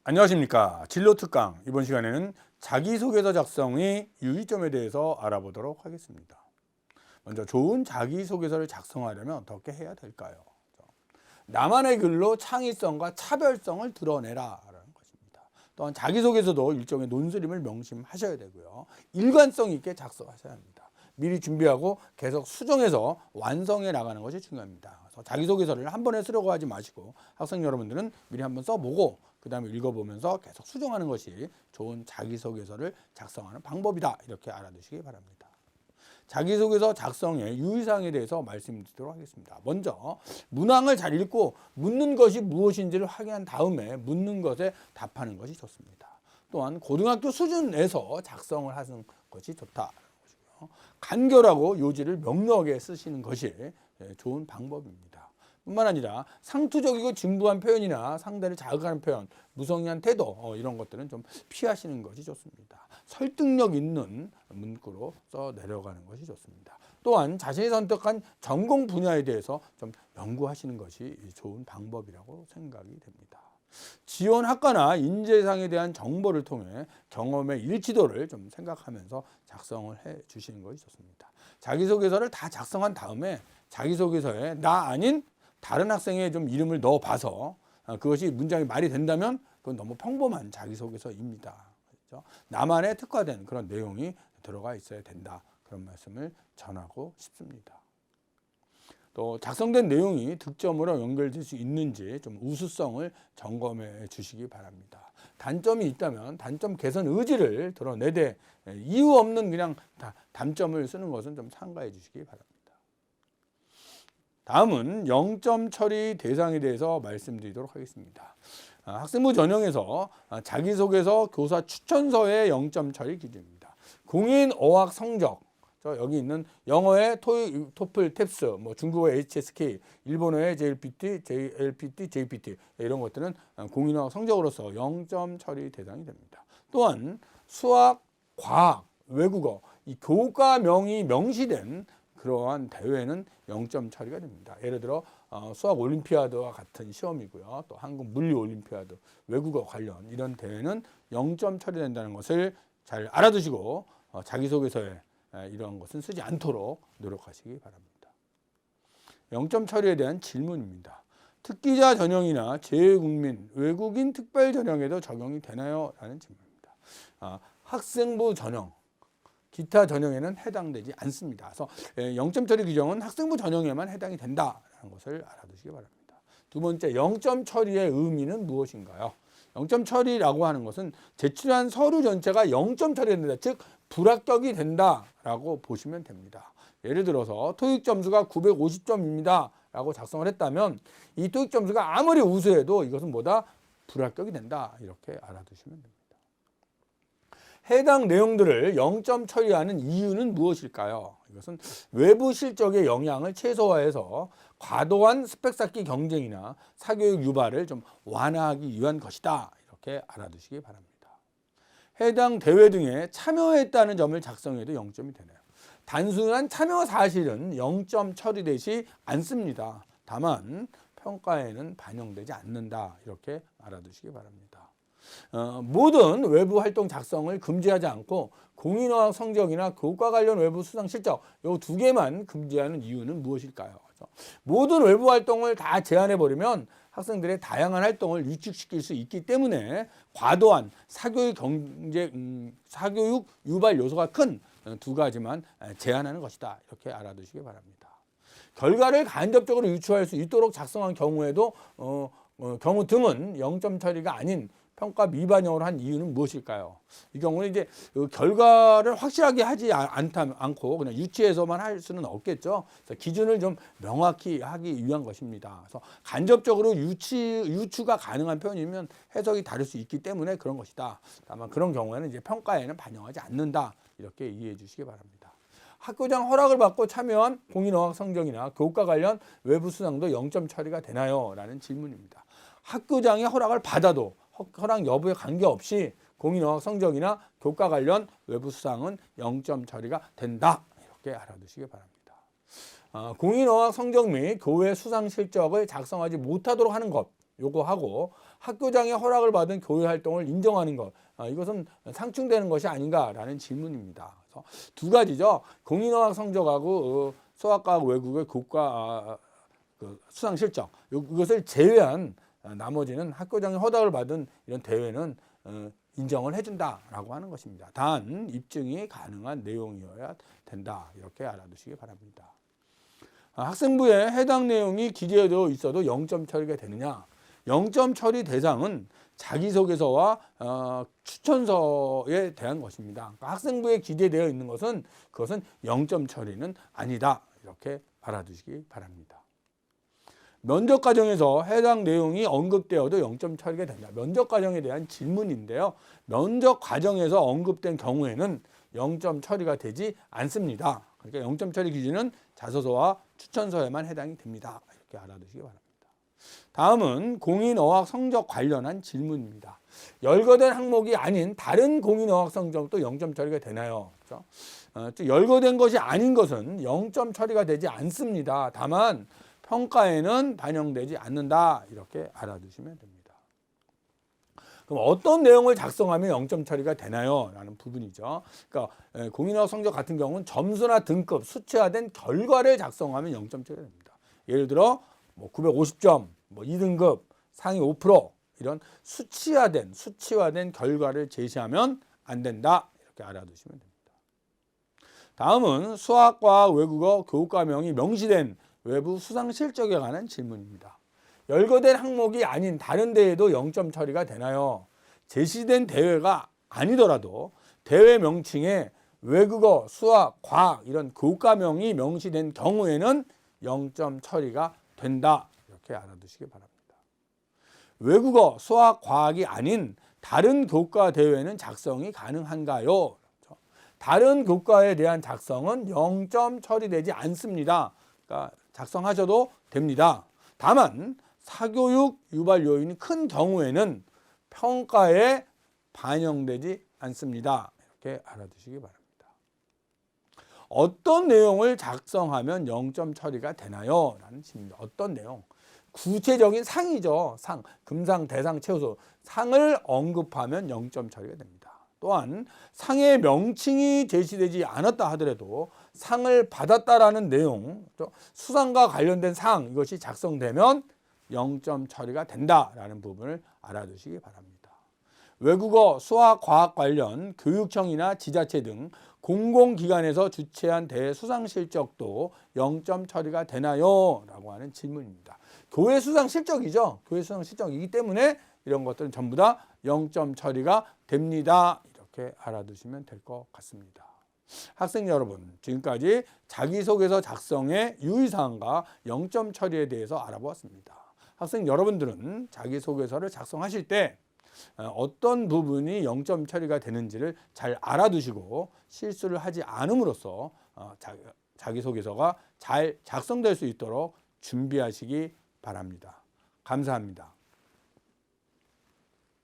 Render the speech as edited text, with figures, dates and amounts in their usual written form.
안녕하십니까. 진로특강 이번 시간에는 자기소개서 작성의 유의점에 대해서 알아보도록 하겠습니다. 먼저 좋은 자기소개서를 작성하려면 어떻게 해야 될까요? 나만의 글로 창의성과 차별성을 드러내라라는 것입니다. 또한 자기소개서도 일종의 논스림을 명심하셔야 되고요. 일관성 있게 작성하셔야 합니다. 미리 준비하고 계속 수정해서 완성해 나가는 것이 중요합니다. 그래서 자기소개서를 한 번에 쓰려고 하지 마시고 학생 여러분들은 미리 한번 써보고 그 다음에 읽어보면서 계속 수정하는 것이 좋은 자기소개서를 작성하는 방법이다. 이렇게 알아두시기 바랍니다. 자기소개서 작성의 유의사항에 대해서 말씀드리도록 하겠습니다. 먼저 문항을 잘 읽고 묻는 것이 무엇인지를 확인한 다음에 묻는 것에 답하는 것이 좋습니다. 또한 고등학교 수준에서 작성을 하는 것이 좋다. 간결하고 요지를 명료하게 쓰시는 것이 좋은 방법입니다. 뿐만 아니라 상투적이고 진부한 표현이나 상대를 자극하는 표현, 무성의한 태도 이런 것들은 좀 피하시는 것이 좋습니다. 설득력 있는 문구로 써 내려가는 것이 좋습니다. 또한 자신이 선택한 전공 분야에 대해서 좀 연구하시는 것이 좋은 방법이라고 생각이 됩니다. 지원 학과나 인재상에 대한 정보를 통해 경험의 일치도를 좀 생각하면서 작성을 해 주시는 것이 좋습니다. 자기소개서를 다 작성한 다음에 자기소개서에 나 아닌 다른 학생의 좀 이름을 넣어봐서 그것이 문장이 말이 된다면 그건 너무 평범한 자기소개서입니다. 그렇죠? 나만의 특화된 그런 내용이 들어가 있어야 된다. 그런 말씀을 전하고 싶습니다. 또 작성된 내용이 득점으로 연결될 수 있는지 좀 우수성을 점검해 주시기 바랍니다. 단점이 있다면 단점 개선 의지를 드러내되 이유 없는 그냥 단점을 쓰는 것은 좀 삼가해 주시기 바랍니다. 다음은 0점 처리 대상에 대해서 말씀드리도록 하겠습니다. 학생부 전형에서 자기소개서, 교사 추천서의 0점 처리 기준입니다. 공인 어학 성적, 여기 있는 영어의 토익, 토플, 탭스, 뭐 중국어의 HSK, 일본어의 JLPT, JLPT, JPT 이런 것들은 공인어학 성적으로서 0점 처리 대상이 됩니다. 또한 수학, 과학, 외국어, 이 교과명이 명시된 그러한 대회는 0점 처리가 됩니다. 예를 들어 수학 올림피아드와 같은 시험이고요. 또 한국 물리 올림피아드, 외국어 관련 이런 대회는 0점 처리된다는 것을 잘 알아두시고 자기소개서에 이런 것은 쓰지 않도록 노력하시기 바랍니다. 0점 처리에 대한 질문입니다. 특기자 전형이나 재외국민, 외국인 특별 전형에도 적용이 되나요? 라는 질문입니다. 학생부 전형, 기타 전형에는 해당되지 않습니다. 그래서 0점 처리 규정은 학생부 전형에만 해당이 된다는 것을 알아두시기 바랍니다. 두 번째, 0점 처리의 의미는 무엇인가요? 0점 처리라고 하는 것은 제출한 서류 전체가 0점 처리된다. 즉 불합격이 된다라고 보시면 됩니다. 예를 들어서 토익 점수가 950점입니다. 라고 작성을 했다면 이 토익 점수가 아무리 우수해도 이것은 뭐다? 불합격이 된다. 이렇게 알아두시면 됩니다. 해당 내용들을 0점 처리하는 이유는 무엇일까요? 이것은 외부 실적의 영향을 최소화해서 과도한 스펙 쌓기 경쟁이나 사교육 유발을 좀 완화하기 위한 것이다. 이렇게 알아두시기 바랍니다. 해당 대회 등에 참여했다는 점을 작성해도 0점이 되네요. 단순한 참여 사실은 0점 처리되지 않습니다. 다만 평가에는 반영되지 않는다. 이렇게 알아두시기 바랍니다. 모든 외부 활동 작성을 금지하지 않고 공인어학 성적이나 교과 관련 외부 수상 실적 이 두 개만 금지하는 이유는 무엇일까요? 모든 외부 활동을 다 제한해 버리면 학생들의 다양한 활동을 위축시킬 수 있기 때문에 과도한 사교육 사교육 유발 요소가 큰 두 가지만 제한하는 것이다. 이렇게 알아두시기 바랍니다. 결과를 간접적으로 유추할 수 있도록 작성한 경우에도 경우 등은 0점 처리가 아닌 평가 미반영을 한 이유는 무엇일까요? 이 경우는 이제 결과를 확실하게 하지 않고 그냥 유치해서만 할 수는 없겠죠. 그래서 기준을 좀 명확히 하기 위한 것입니다. 그래서 간접적으로 유추가 가능한 표현이면 해석이 다를 수 있기 때문에 그런 것이다. 다만 그런 경우에는 이제 평가에는 반영하지 않는다. 이렇게 이해해 주시기 바랍니다. 학교장 허락을 받고 참여한 공인어학 성적이나 교과 관련 외부 수상도 0점 처리가 되나요? 라는 질문입니다. 학교장의 허락을 받아도 허락 여부에 관계없이 공인어학 성적이나 교과 관련 외부 수상은 0점 처리가 된다. 이렇게 알아두시기 바랍니다. 공인어학 성적 및 교외 수상 실적을 작성하지 못하도록 하는 것 요구하고 학교장의 허락을 받은 교회 활동을 인정하는 것, 이것은 상충되는 것이 아닌가라는 질문입니다. 그래서 두 가지죠. 공인어학 성적하고 수학과학 외국의 교과 그 수상 실적, 이것을 제외한 나머지는 학교장의 허락을 받은 이런 대회는 인정을 해준다라고 하는 것입니다. 단 입증이 가능한 내용이어야 된다. 이렇게 알아두시기 바랍니다. 학생부에 해당 내용이 기재되어 있어도 0점 처리가 되느냐? 0점 처리 대상은 자기소개서와 추천서에 대한 것입니다. 그러니까 학생부에 기재되어 있는 것은 그것은 0점 처리는 아니다. 이렇게 알아두시기 바랍니다. 면접 과정에서 해당 내용이 언급되어도 0점 처리가 된다. 면접 과정에 대한 질문인데요. 면접 과정에서 언급된 경우에는 0점 처리가 되지 않습니다. 그러니까 0점 처리 기준은 자소서와 추천서에만 해당이 됩니다. 이렇게 알아두시기 바랍니다. 다음은 공인어학 성적 관련한 질문입니다. 열거된 항목이 아닌 다른 공인어학 성적도 0점 처리가 되나요? 그렇죠? 열거된 것이 아닌 것은 0점 처리가 되지 않습니다. 다만 평가에는 반영되지 않는다. 이렇게 알아두시면 됩니다. 그럼 어떤 내용을 작성하면 0점 처리가 되나요? 라는 부분이죠. 그러니까 공인어학 성적 같은 경우는 점수나 등급, 수치화된 결과를 작성하면 0점 처리가 됩니다. 예를 들어 950점, 2등급, 상위 5% 이런 수치화된 결과를 제시하면 안 된다. 이렇게 알아두시면 됩니다. 다음은 수학과학 외국어 교과명이 명시된 외부 수상 실적에 관한 질문입니다. 열거된 항목이 아닌 다른 대회도 0점 처리가 되나요? 제시된 대회가 아니더라도 대회 명칭에 외국어, 수학, 과학 이런 교과명이 명시된 경우에는 0점 처리가 된다. 이렇게 알아두시기 바랍니다. 외국어, 수학, 과학이 아닌 다른 교과 대회는 작성이 가능한가요? 다른 교과에 대한 작성은 0점 처리되지 않습니다. 그러니까 작성하셔도 됩니다. 다만 사교육 유발 요인이 큰 경우에는 평가에 반영되지 않습니다. 이렇게 알아두시기 바랍니다. 어떤 내용을 작성하면 0점 처리가 되나요? 라는 질문입니다. 어떤 내용? 구체적인 상이죠. 상, 금상, 대상, 최우수. 상을 언급하면 0점 처리가 됩니다. 또한 상의 명칭이 제시되지 않았다 하더라도 상을 받았다라는 내용, 수상과 관련된 상 이것이 작성되면 0점 처리가 된다라는 부분을 알아두시기 바랍니다. 외국어, 수학, 과학 관련 교육청이나 지자체 등 공공기관에서 주최한 대회 수상 실적도 0점 처리가 되나요? 라고 하는 질문입니다. 교회 수상 실적이죠. 교회 수상 실적이기 때문에 이런 것들은 전부 다 0점 처리가 됩니다. 이렇게 알아두시면 될 것 같습니다. 학생 여러분, 지금까지 자기소개서 작성의 유의사항과 0점 처리에 대해서 알아보았습니다. 학생 여러분들은 자기소개서를 작성하실 때 어떤 부분이 0점 처리가 되는지를 잘 알아두시고 실수를 하지 않음으로써 자기소개서가 잘 작성될 수 있도록 준비하시기 바랍니다. 감사합니다.